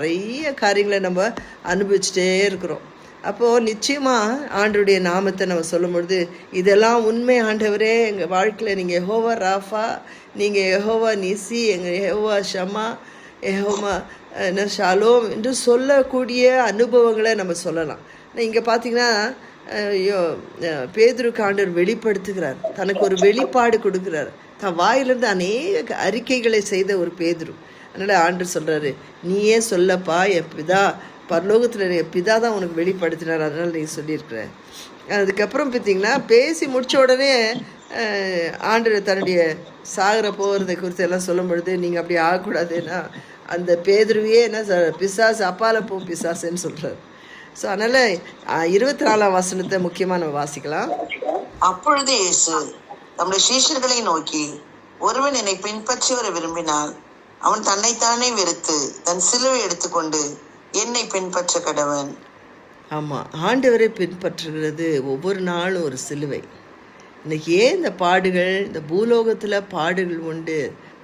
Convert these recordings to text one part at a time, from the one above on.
நிறைய காரியங்களை நம்ம அனுபவிச்சுட்டே இருக்கிறோம். அப்போது நிச்சயமாக ஆண்டவருடைய நாமத்தை நம்ம சொல்லும் பொழுது இதெல்லாம் உண்மை ஆண்டவரே, எங்கள் வாழ்க்கையில் நீங்கள் யெகோவா ராஃபா, நீங்கள் யெகோவா நிசி, எங்கள் யெகோவா ஷமா, யெகோவா ஷாலோம் என்று சொல்லக்கூடிய அனுபவங்களை நம்ம சொல்லலாம். இங்கே பார்த்தீங்கன்னா பேதுருக்கு ஆண்டவர் வெளிப்படுத்துகிறார், தனக்கு ஒரு வெளிப்பாடு கொடுக்குறார். தன் வாயிலிருந்து அநேக அறிக்கைகளை செய்த ஒரு பேதுரு. அதனால் ஆண்டவர் சொல்கிறாரு, நீயே சொல்லப்பா, என் பிதா பரலோகத்தில் என் பிதா தான் உனக்கு வெளிப்படுத்தினார், அதனால் நீ சொல்லியிருக்கிற. அதுக்கப்புறம் பார்த்தீங்கன்னா பேசி முடித்த உடனே ஆண்டவர் தன்னுடைய சாகர போகிறதை குறித்து எல்லாம் சொல்லும் பொழுது நீங்கள் அப்படி ஆகக்கூடாதுன்னா அந்த பேதுருவையே என்ன பிசாசு அப்பால போ பிசாசுன்னு சொல்கிறார். ஸோ அதனால் 24ஆம் வசனத்தை முக்கியமாக நம்ம வாசிக்கலாம். அப்பொழுது இயேசு நம்முடைய சீஷர்களை நோக்கி, ஒருவன் என்னை பின்பற்றி வர விரும்பினால் அவன் தன்னைத்தானே வெறுத்து தன் சிலுவை எடுத்துக்கொண்டு என்னை பின்பற்ற கடவன். ஆமாம், ஆண்டவரை பின்பற்றுகிறது ஒவ்வொரு நாளும் ஒரு சிலுவை. இன்னைக்கு ஏன் இந்த பாடுகள், இந்த பூலோகத்தில் பாடுகள் உண்டு,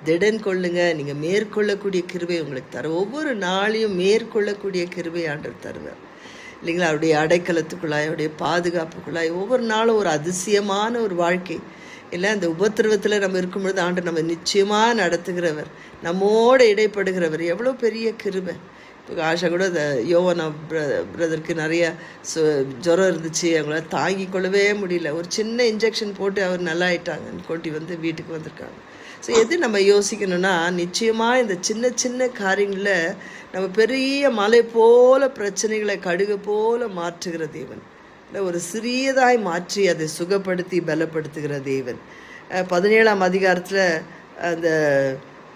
திடன் கொள்ளுங்க, நீங்கள் மேற்கொள்ளக்கூடிய கிருபை உங்களுக்கு தர, ஒவ்வொரு நாளையும் மேற்கொள்ளக்கூடிய கிருபை ஆண்டவர் தருவார் இல்லைங்களா? அவருடைய அடைக்கலத்துக்குள்ளாய், அவருடைய பாதுகாப்புக்குள்ளாய் ஒவ்வொரு நாளும் ஒரு அதிசயமான ஒரு வாழ்க்கை இல்லை. அந்த உபத்திரவத்தில் நம்ம இருக்கும்பொழுது ஆண்டு நம்ம நிச்சயமாக நடத்துகிறவர், நம்மோடு இடைப்படுகிறவர், எவ்வளோ பெரிய கிருபை. இப்போ ஆஷா கூட இந்த யோவனா பிரதருக்கு நிறைய ஜுரம் இருந்துச்சு, அவங்களால தாங்கி கொள்ளவே முடியல. ஒரு சின்ன இன்ஜெக்ஷன் போட்டு அவர் நல்லா ஆயிட்டாங்கன்னு கொண்டு வந்து வீட்டுக்கு வந்திருக்காங்க. ஸோ எது நம்ம யோசிக்கணும்னா, நிச்சயமாக இந்த சின்ன சின்ன காரியங்களில் நம்ம பெரிய மலை போல பிரச்சனைகளை கடுகு போல மாற்றுகிற தேவன் இல்லை, ஒரு சிறியதாய் மாற்றி அதை சுகப்படுத்தி பலப்படுத்துகிற தேவன். 17ஆம் அதிகாரத்தில் அந்த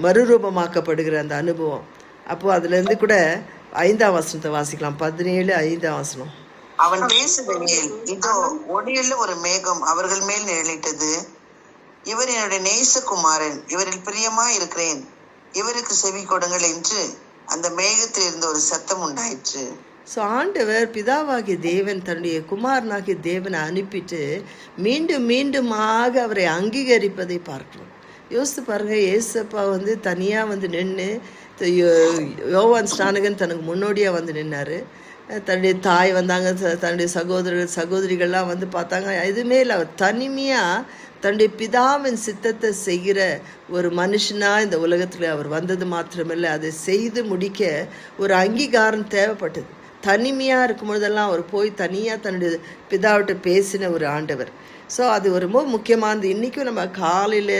மறுரூபமாக்கப்படுகிற அந்த அனுபவம். அப்போது அதுலேருந்து கூட 5ஆம் வசனத்தை வாசிக்கலாம். 17:5 வசனம். அவன் பேசுகையில் இதோ ஒளியுள்ள ஒரு மேகம் அவர்கள் மேல் நிழலிட்டது. இவர் என்னுடைய நேசகுமாரன், இவரில் பிரியமா இருக்கிறேன், இவருக்கு செவி கொடுங்கள் என்று அந்த மேகத்தில் இருந்த ஒரு சத்தம் உண்டாயிற்று. ஸோ ஆண்டவர் பிதாவாகிய தேவன் தன்னுடைய குமாரனாகிய தேவனை அனுப்பிட்டு மீண்டும் மீண்டுமாக அவரை அங்கீகரிப்பதை பார்க்கிறோம். யோசித்து பாருங்கள், ஏசப்பா தனியாக நின்று, யோவான் ஸ்நானகன் தனக்கு முன்னோடியாக நின்னார். தன்னுடைய தாய் வந்தாங்க, தன்னுடைய சகோதரிகள்லாம் பார்த்தாங்க. எதுவுமே இல்லை, அவர் தனிமையாக தன்னுடைய பிதாவின் சித்தத்தை செய்கிற ஒரு மனுஷனாக இந்த உலகத்தில் அவர் வந்தது மாத்திரமில்லை, அதை செய்து முடிக்க ஒரு அங்கீகாரம் தேவைப்பட்டது. தனிமையாக இருக்கும் பொழுதெல்லாம் அவர் போய் தனியாக தன்னுடைய பிதாவிட்ட பேசின ஒரு ஆண்டவர். ஸோ அது ரொம்ப முக்கியமானது. இன்றைக்கும் நம்ம காலையில்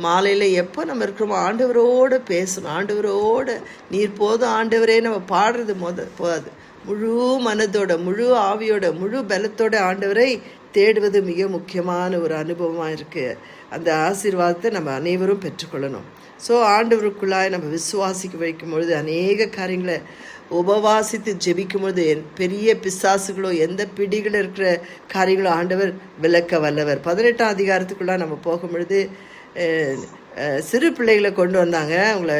மாலையில் எப்போ நம்ம இருக்கிறோமோ ஆண்டவரோடு பேசணும். ஆண்டவரோடு நீர் போதும் ஆண்டவரே நம்ம பாடுறது போகாது. முழு மனதோட, முழு ஆவியோட, முழு பலத்தோட ஆண்டவரை தேடுவது மிக முக்கியமான ஒரு அனுபவமாக இருக்குது. அந்த ஆசீர்வாதத்தை நம்ம அனைவரும் பெற்றுக்கொள்ளணும். ஸோ ஆண்டவருக்குள்ளாய் நம்ம விசுவாசிக்க வைக்கும் பொழுது அநேக காரியங்களை உபவாசித்து ஜெபிக்கும் பொழுது பெரிய பிசாசுகளோ எந்த பிடிகள் இருக்கிற காரியங்களோ ஆண்டவர் விளக்க வல்லவர். 18ஆம் அதிகாரத்துக்குள்ளே நம்ம போகும் பொழுது சிறு பிள்ளைகளை கொண்டு வந்தாங்க. அவங்கள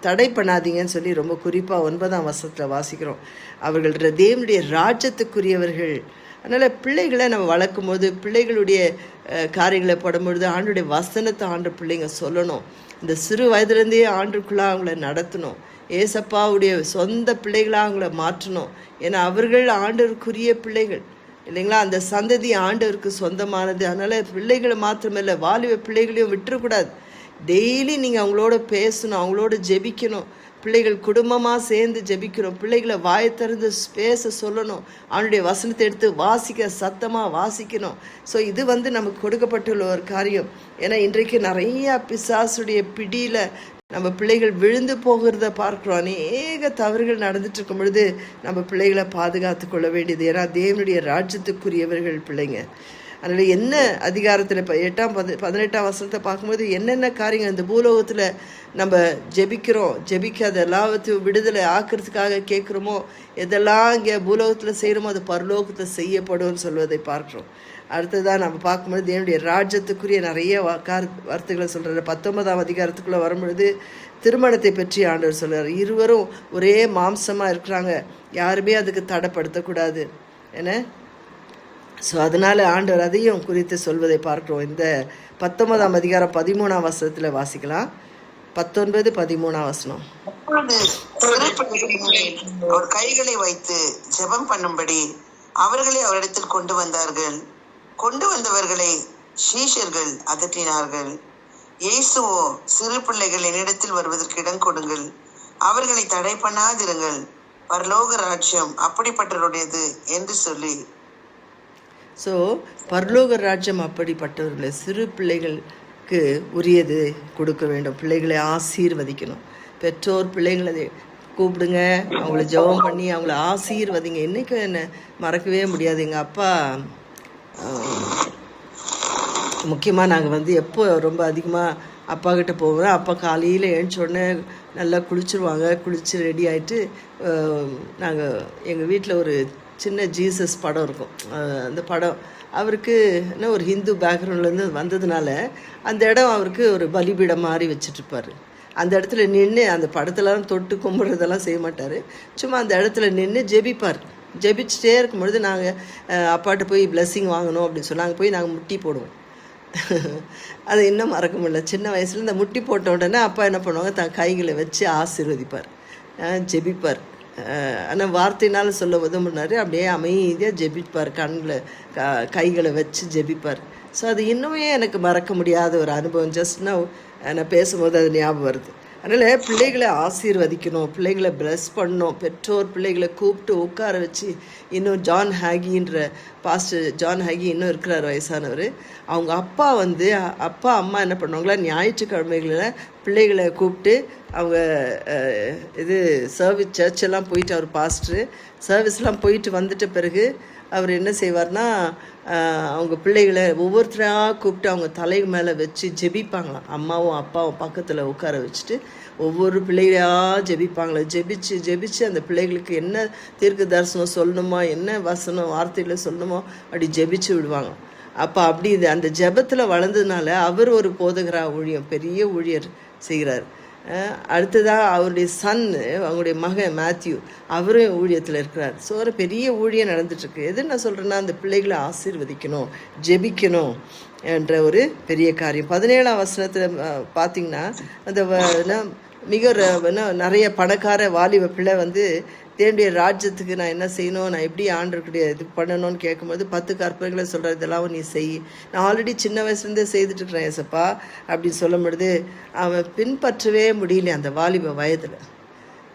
தடை பண்ணாதீங்கன்னு சொல்லி ரொம்ப குறிப்பாக 9ஆம் வசனத்தில் வாசிக்கிறோம். அவர்கள் தேவனுடைய ராஜ்யத்துக்குரியவர்கள். அதனால் பிள்ளைகளை நம்ம வளர்க்கும் போது, பிள்ளைகளுடைய காரியங்களை படும்பொழுது ஆண்டுடைய வசனத்தை ஆண்டு பிள்ளைங்க சொல்லணும். இந்த சிறு வயதுலேருந்தே ஆண்டுக்குள்ளாக அவங்கள நடத்தணும். ஏசப்பாவுடைய சொந்த பிள்ளைகளாக அவங்கள மாற்றணும். ஏன்னா அவர்கள் ஆண்டவருக்குரிய பிள்ளைகள் இல்லைங்களா? அந்த சந்ததி ஆண்டவருக்கு சொந்தமானது. அதனால் பிள்ளைகளை மாத்திரமில்லை, வாலிப பிள்ளைகளையும் விட்டுறக்கூடாது. டெய்லி நீங்கள் அவங்களோட பேசணும், அவங்களோட ஜெபிக்கணும். பிள்ளைகள் குடும்பமாக சேர்ந்து ஜெபிக்கணும். பிள்ளைகளை வாயை திறந்து பேச சொல்லணும். அவனுடைய வசனத்தை எடுத்து வாசிக்க, சத்தமாக வாசிக்கணும். ஸோ இது நமக்கு கொடுக்கப்பட்டுள்ள ஒரு காரியம். ஏன்னா இன்றைக்கு நிறையா பிசாசுடைய பிடியில் நம்ம பிள்ளைகள் விழுந்து போகிறத பார்க்குறோம். அநேக தவறுகள் நடந்துட்டு இருக்கும் பொழுது நம்ம பிள்ளைகளை பாதுகாத்து கொள்ள வேண்டியது. ஏன்னா தேவனுடைய ராஜ்யத்துக்குரியவர்கள் பிள்ளைங்க. அதனால் என்ன அதிகாரத்தில் இப்போ 18ஆம் வசனத்தை பார்க்கும்போது என்னென்ன காரியங்கள் இந்த பூலோகத்தில் நம்ம ஜெபிக்க எல்லாத்தையும் விடுதலை ஆக்கிறதுக்காக கேட்குறோமோ, எதெல்லாம் இங்கே பூலோகத்தில் செய்கிறோமோ அது பரலோகத்தில் செய்யப்படும்னு சொல்வதை பார்க்குறோம். அடுத்ததான் நம்ம பார்க்கும்போது தேவனுடைய ராஜ்யத்துக்குரிய நிறைய வார்த்தைகளை சொல்கிறார். 19ஆம் அதிகாரத்துக்குள்ளே வரும்பொழுது திருமணத்தை பற்றி ஆண்டவர் சொல்கிறார். இருவரும் ஒரே மாம்சமாக இருக்கிறாங்க, யாருமே அதுக்கு தடைப்படுத்தக்கூடாது என்ன. ஸோ அதனால் ஆண்டவர் அதையும் குறித்து சொல்வதை பார்க்குறோம். இந்த 19ஆம் அதிகாரம் 13ஆம் வசனத்தில் வாசிக்கலாம். 19-13 வசனம். அப்பொழுது சிறு பிள்ளைகளின் மேல் அவர் கைகளை வைத்து ஜெபம் பண்ணும்படி அவர்களை அவரிடத்தில் கொண்டு வந்தார்கள். கொண்டு வந்தவர்களை சீஷர்கள் அதட்டினார்கள். இயேசுவோ, சிறு பிள்ளைகள் என்னிடத்தில் வருவதற்கு இடம் கொடுங்கள், அவர்களை தடை பண்ணாதிருங்கள், பரலோக ராஜ்யம் அப்படிப்பட்டவருடையது என்று சொல்லி. ஸோ பரலோக ராஜ்யம் அப்படிப்பட்டவர்களை சிறு பிள்ளைகளுக்கு உரியது கொடுக்க வேண்டும். பிள்ளைகளை ஆசீர்வதிக்கணும். பெற்றோர் பிள்ளைங்களை கூப்பிடுங்க, அவங்கள ஜெபம் பண்ணி அவங்கள ஆசீர்வதிங்க. என்றைக்கும் என்ன மறக்கவே முடியாது. எங்கள் அப்பா முக்கியமாக நாங்கள் எப்போ ரொம்ப அதிகமாக அப்பா கிட்ட போவோம். அப்பா காலையில் எழுந்தோடனே நல்லா குளிச்சுருவாங்க. குளித்து ரெடி ஆகிட்டு நாங்கள் எங்கள் வீட்டில் ஒரு சின்ன ஜீசஸ் படம் இருக்கும். அந்த படம் அவருக்கு என்ன ஒரு ஹிந்து பேக்ரவுண்ட்லேருந்து வந்ததுனால அந்த இடம் அவருக்கு ஒரு பலிபீடம் மாதிரி வச்சுட்ருப்பார். அந்த இடத்துல நின்று அந்த படத்தெல்லாம் தொட்டு கும்பிட்றதெல்லாம் செய்ய மாட்டார். சும்மா அந்த இடத்துல நின்று ஜெபிப்பார். ஜெபிச்சுட்டே இருக்கும்பொழுது நாங்கள் அப்பாட்ட போய் பிளெஸ்ஸிங் வாங்கணும் அப்படின்னு சொல்லி நாங்கள் முட்டி போடுவோம். அது இன்னும் மறக்க முடியல. சின்ன வயசில் இந்த முட்டி போட்ட உடனே அப்பா என்ன பண்ணுவாங்க, தன் கைகளை வச்சு ஆசீர்வதிப்பார், ஜெபிப்பார். ஆனால் வார்த்தையினால் சொல்ல உதவுனாரு. அப்படியே அமைதியாக ஜெபிப்பார், கைகளை வச்சு ஜெபிப்பார். ஸோ அது இன்னுமே எனக்கு மறக்க முடியாத ஒரு அனுபவம். ஜஸ்ட் நான் பேசும்போது அது ஞாபகம் வருது. அதனால் பிள்ளைகளை ஆசீர்வதிக்கணும், பிள்ளைகளை ப்ளஸ் பண்ணணும். பெற்றோர் பிள்ளைகளை கூப்பிட்டு உட்கார வச்சு, இன்னும் ஜான் ஹேகின்ற பாஸ்டர் ஜான் ஹேகி இன்னும் இருக்கிறார், வயசானவர். அவங்க அப்பா அம்மா என்ன பண்ணுவாங்களா, ஞாயிற்றுக்கிழமைகளில் பிள்ளைகளை கூப்பிட்டு அவங்க சர்வீஸ் சர்ச்செல்லாம் போயிட்டு, அவர் பாஸ்டரு சர்வீஸ்லாம் போயிட்டு வந்துட்ட பிறகு அவர் என்ன செய்வார்னா, அவங்க பிள்ளைகளை ஒவ்வொருத்தராக கூப்பிட்டு அவங்க தலை மேலே வச்சு ஜெபிப்பாங்களாம். அம்மாவும் அப்பாவும் பக்கத்தில் உட்கார வச்சுட்டு ஒவ்வொரு பிள்ளைகளாக ஜெபிப்பாங்களே. ஜெபிச்சு அந்த பிள்ளைகளுக்கு என்ன தீர்க்க தரிசனம் சொல்லணுமோ, என்ன வசனம் வார்த்தையில் சொல்லணுமோ அப்படி ஜெபிச்சு விடுவாங்க. அப்போ அப்படி அந்த ஜெபத்தில் வளர்ந்ததுனால அவர் ஒரு போதகராக ஊழியம், பெரிய ஊழியர் செய்கிறார். அடுத்ததாக அவருடைய அவங்களுடைய மகன் மேத்யூ, அவரும் ஊழியத்தில் இருக்கிறார். ஸோ ஒரு பெரிய ஊழியம் நடந்துட்டுருக்கு. எது நான் சொல்கிறேன்னா, அந்த பிள்ளைகளை ஆசீர்வதிக்கணும், ஜெபிக்கணும் என்ற ஒரு பெரிய காரியம். 17ஆம் வசனத்தில் பார்த்திங்கன்னா, அந்த நிறைய பணக்கார வாலிப பிள்ளை தேவனுடைய ராஜ்யத்துக்கு நான் என்ன செய்யணும், நான் எப்படி ஆண்டவருடைய இது பண்ணணும்னு கேட்கும்போது 10 கற்பனைகளை சொல்கிற, இதெல்லாம் நீ செய், நான் ஆல்ரெடி சின்ன வயசுலேருந்தே செய்துட்டுருக்கிறேன் ஏசப்பா அப்படின்னு சொல்லும் பொழுது அவன் பின்பற்றவே முடியல. அந்த வாலிப வயதில்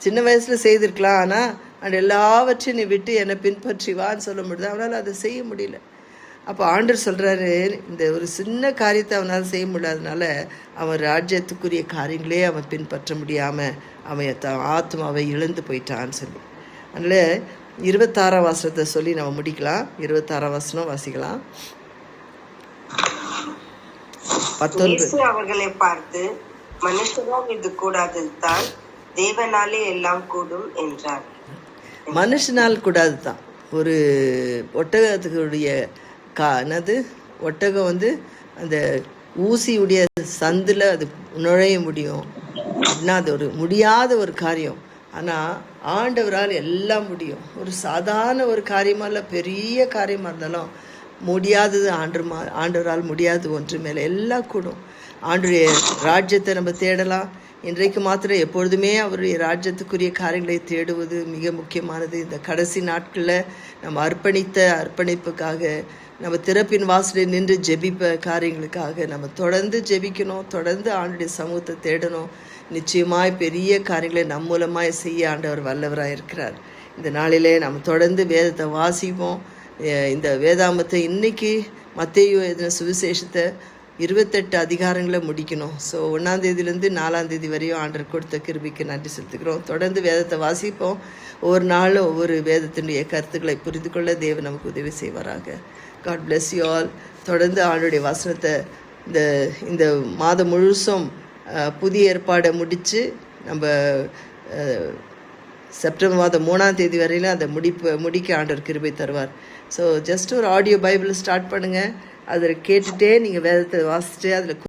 சின்ன வயசில் செய்திருக்கலாம், ஆனால் அந்த எல்லாவற்றையும் நீ விட்டு என்னை பின்பற்றி வான்னு சொல்ல முடியுது, அவனால் அதை செய்ய முடியல. அப்போ ஆண்டவர் சொல்கிறாரு, இந்த ஒரு சின்ன காரியத்தை அவனால் செய்ய முடியாதனால அவன் ராஜ்யத்துக்குரிய காரியங்களே அவன் பின்பற்ற முடியாமல் அவன் ஆத்மாவை இழந்து போயிட்டான்னு சொல்லி. அதனால் 26ஆம் வசனத்தை சொல்லி நம்ம முடிக்கலாம். 26ஆம் வசனம் வாசிக்கலாம். 19 அவர்களை பார்த்து, மனுஷனால் இது கூடாது தான், தேவனாலே எல்லாம் கூடும் என்றார். மனுஷனால் கூடாது தான். ஒரு ஒட்டகத்துக்குடைய ஒட்டகம் அந்த ஊசியுடைய சந்தில் அது நுழைய முடியும் அப்படின்னா அது ஒரு முடியாத ஒரு காரியம். ஆனால் ஆண்டவரால் எல்லாம் முடியும். ஒரு சாதாரண ஒரு காரியமாக இல்லை, பெரிய காரியமாக இருந்தாலும் முடியாதது ஆண்டவரால் முடியாது ஒன்று மேலே எல்லாம் கூடும். ஆண்டவருடைய ராஜ்யத்தை நம்ம தேடலாம். இன்றைக்கு மாத்திரம் எப்பொழுதுமே அவருடைய ராஜ்யத்துக்குரிய காரியங்களை தேடுவது மிக முக்கியமானது. இந்த கடைசி நாட்களில் நம்ம அர்ப்பணிப்புக்காக, நம்ம திறப்பின் வாசலில் நின்று ஜெபிப்ப காரியங்களுக்காக நம்ம தொடர்ந்து ஜெபிக்கணும், தொடர்ந்து ஆண்டுடைய சமூகத்தை தேடணும். நிச்சயமாய் பெரிய காரியங்களை நம் மூலமாய் செய்ய ஆண்டவர் வல்லவராக இருக்கிறார். இந்த நாளிலே நம்ம தொடர்ந்து வேதத்தை வாசிப்போம். இந்த வேதாமத்தை இன்னைக்கு மத்தேயு எழுதின சுவிசேஷத்தை 28 அதிகாரங்களை முடிக்கணும். ஸோ 1ஆம் தேதியிலேருந்து 4ஆம் தேதி வரையும் ஆண்டவர் கொடுத்த கிருபைக்கு நன்றி செலுத்துக்கிறோம். தொடர்ந்து வேதத்தை வாசிப்போம். ஒவ்வொரு நாளும் ஒவ்வொரு வேதத்தினுடைய கருத்துக்களை புரிந்து கொள்ள தேவன் நமக்கு உதவி செய்வாராக. God bless you all. தொடர்ந்து ஆண்டவருடைய வசனத்தை இந்த மாதம் முழுசும் புதிய ஏற்பாடை முடித்து நம்ம செப்டம்பர் மாதம் 3ஆம் தேதி வரையிலும் அதை முடிக்க ஆண்டவர் கிருபை தருவார். ஸோ ஜஸ்ட் ஒரு ஆடியோ பைபிள் ஸ்டார்ட் பண்ணுங்கள். அதில் கேட்டுகிட்டே நீங்கள் வேதத்தை வாசிச்சுட்டு அதில்